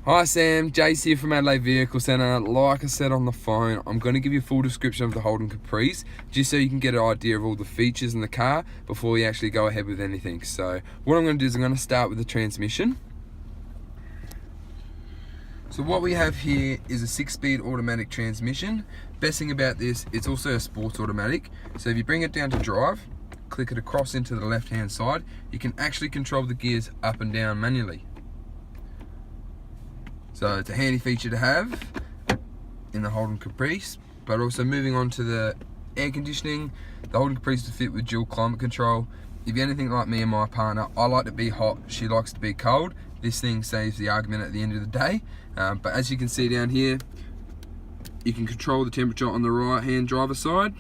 Hi Sam, Jace here from Adelaide Vehicle Centre. Like I said on the phone, I'm going to give you a full description of the Holden Caprice, just so you can get an idea of all the features in the car before you actually go ahead with anything. So what I'm going to do is I'm going to start with the transmission. So what we have here is a 6-speed automatic transmission. Best thing about this, it's also a sports automatic. So if you bring it down to drive, click it across into the left hand side, you can actually control the gears up and down manually. So it's a handy feature to have in the Holden Caprice. But also moving on to the air conditioning, the Holden Caprice is fit with dual climate control. If you're anything like me and my partner, I like to be hot, she likes to be cold. This thing saves the argument at the end of the day. But as you can see down here, you can control the temperature on the right hand driver side,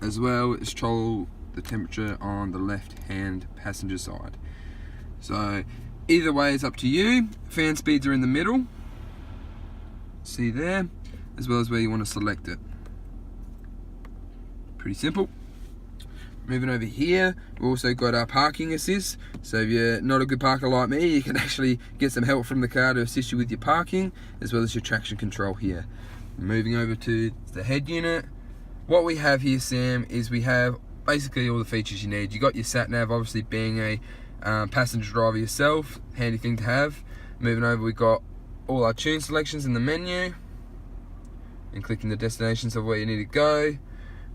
as well as control the temperature on the left hand passenger side. So either way is up to you. Fan speeds are in the middle, see there, as well as where you want to select it. Pretty simple. Moving over here, we've also got our parking assist. So if you're not a good parker like me, you can actually get some help from the car to assist you with your parking, as well as your traction control here. Moving over to the head unit, what we have here, Sam, is we have basically all the features you need. You got your sat nav, obviously being a passenger driver yourself, handy thing to have. Moving over, we've got all our tune selections in the menu, and clicking the destinations of where you need to go.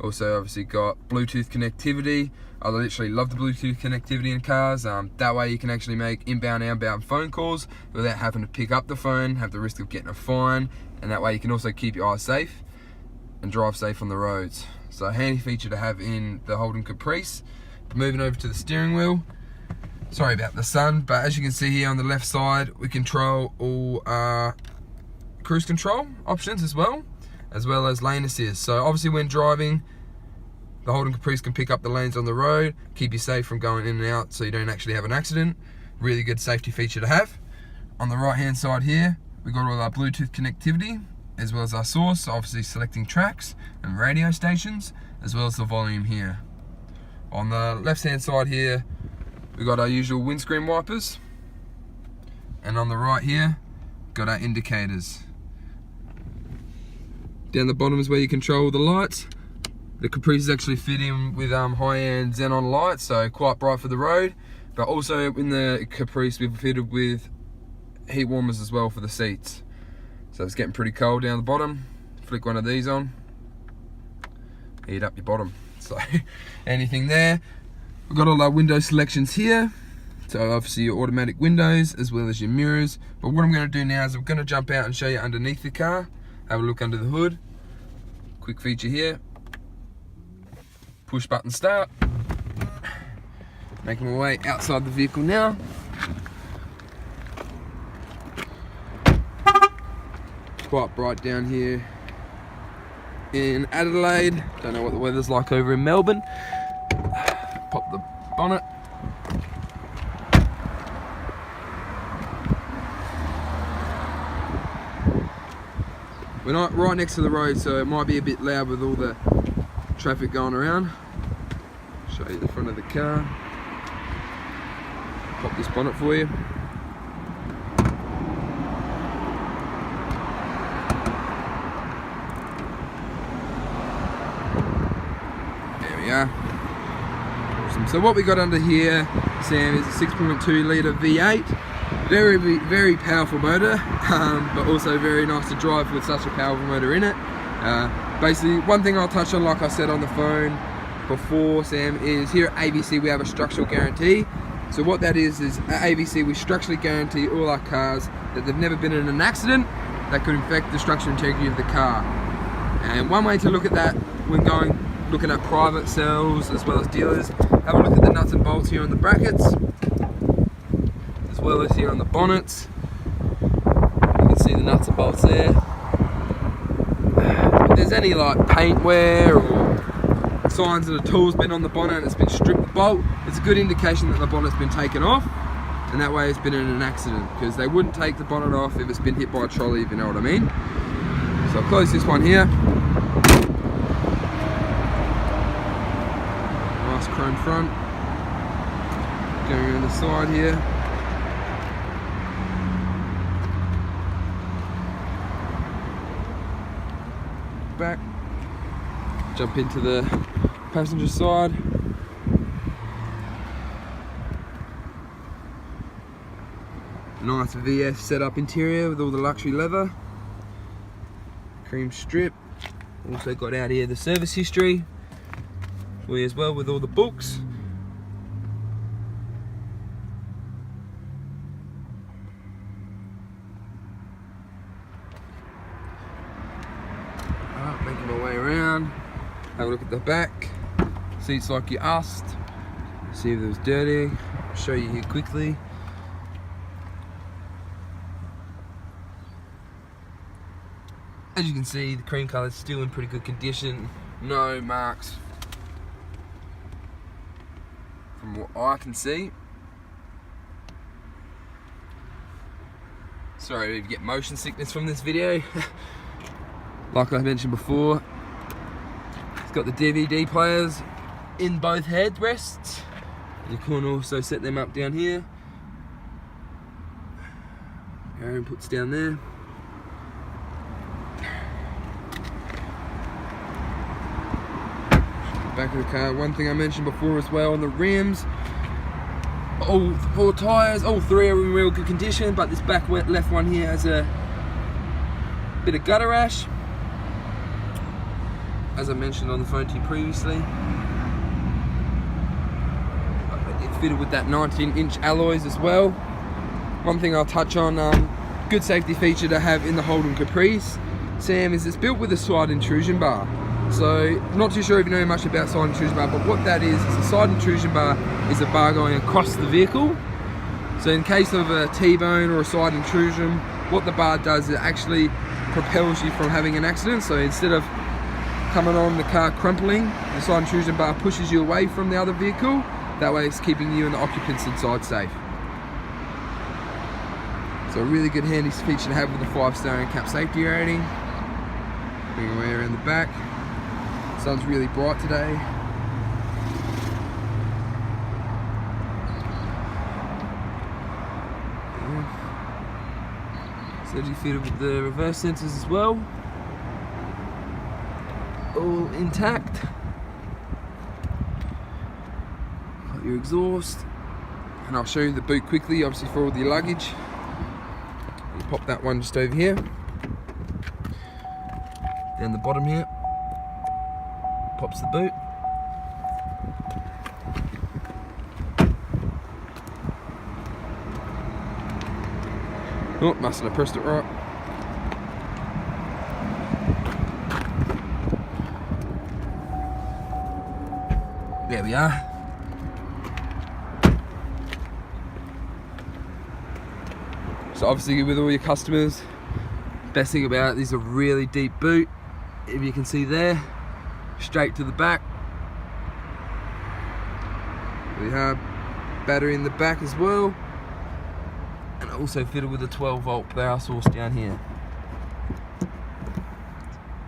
Also obviously got Bluetooth connectivity. I literally love the Bluetooth connectivity in cars. That way you can actually make inbound, outbound phone calls without having to pick up the phone, have the risk of getting a fine, and that way you can also keep your eyes safe and drive safe on the roads. So a handy feature to have in the Holden Caprice. Moving over to the steering wheel. Sorry about the sun, but as you can see here on the left side, we control all our cruise control options as well as lane assist. So obviously when driving, the Holden Caprice can pick up the lanes on the road, keep you safe from going in and out so you don't actually have an accident. Really good safety feature to have. On the right hand side here, we've got all our Bluetooth connectivity, as well as our source, obviously selecting tracks and radio stations, as well as the volume here. On the left hand side here, we've got our usual windscreen wipers. And on the right here, got our indicators. Down the bottom is where you control the lights. The Caprice is actually fit in with high-end xenon lights, so quite bright for the road. But also in the Caprice, we've fitted with heat warmers as well for the seats. So it's getting pretty cold down the bottom. Flick one of these on, heat up your bottom. So anything there. We've got all our window selections here. So obviously your automatic windows as well as your mirrors. But what I'm going to do now is I'm going to jump out and show you underneath the car. Have a look under the hood. Quick feature here. Push button start. Making my way outside the vehicle now. Quite bright down here in Adelaide. Don't know what the weather's like over in Melbourne. Pop the bonnet. We're not right next to the road, so it might be a bit loud with all the traffic going around. Show you the front of the car. Pop this bonnet for you. There we are. Awesome. So what we got under here, Sam, is a 6.2 litre V8. Very powerful motor, but also very nice to drive with such a powerful motor in it. Basically, one thing I'll touch on, like I said on the phone before, Sam, is here at ABC we have a structural guarantee. So what that is at ABC we structurally guarantee all our cars that they've never been in an accident that could affect the structural integrity of the car. And one way to look at that when looking at private sales as well as dealers, have a look at the nuts and bolts here on the brackets, as well as here on the bonnets. You can see the nuts and bolts there. If there's any like paint wear or signs that a tool's been on the bonnet and it's been stripped the bolt, it's a good indication that the bonnet's been taken off, and that way it's been in an accident, because they wouldn't take the bonnet off if it's been hit by a trolley, if you know what I mean. So I'll close this one here. Nice chrome front. Going around the side here. back. Jump into the passenger side. Nice VF setup interior with all the luxury leather. Cream strip. Also got out here the service history for you as well with all the books. Making my way around, have a look at the back. Seats like you asked. See if it was dirty. I'll show you here quickly. As you can see, the cream colour is still in pretty good condition. No marks from what I can see. Sorry if you get motion sickness from this video. Like I mentioned before, it's got the DVD players in both headrests. You can also set them up down here. Aaron puts down there. Back of the car, one thing I mentioned before as well on the rims, all 4 tyres, all 3 are in real good condition, but this back left one here has a bit of gutter rash, as I mentioned on the phone to you previously. It's fitted with that 19-inch alloys as well. One thing I'll touch on, good safety feature to have in the Holden Caprice, Sam, is it's built with a side intrusion bar. So, not too sure if you know much about side intrusion bar, but what that is a side intrusion bar is a bar going across the vehicle. So in case of a T-bone or a side intrusion, what the bar does, it actually propels you from having an accident. So instead of coming on the car crumpling, the side intrusion bar pushes you away from the other vehicle. That way it's keeping you and the occupants inside safe. So a really good handy feature to have with a 5-star NCAP safety rating. Bring your way around the back. Sun's really bright today. Surgically fitted with the reverse sensors as well. All intact. Got your exhaust. And I'll show you the boot quickly, obviously for all the luggage. You pop that one just over here. Down the bottom here. Pops the boot. Oh, mustn't have pressed it right. There we are. So obviously with all your customers, best thing about it, this is a really deep boot. If you can see there, straight to the back. We have battery in the back as well, and also fitted with a 12-volt power source down here.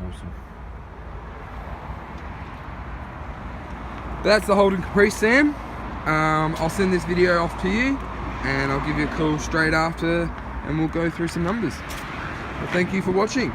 Awesome. But that's the Holden Caprice, Sam. I'll send this video off to you, and I'll give you a call straight after, and we'll go through some numbers. Well, thank you for watching.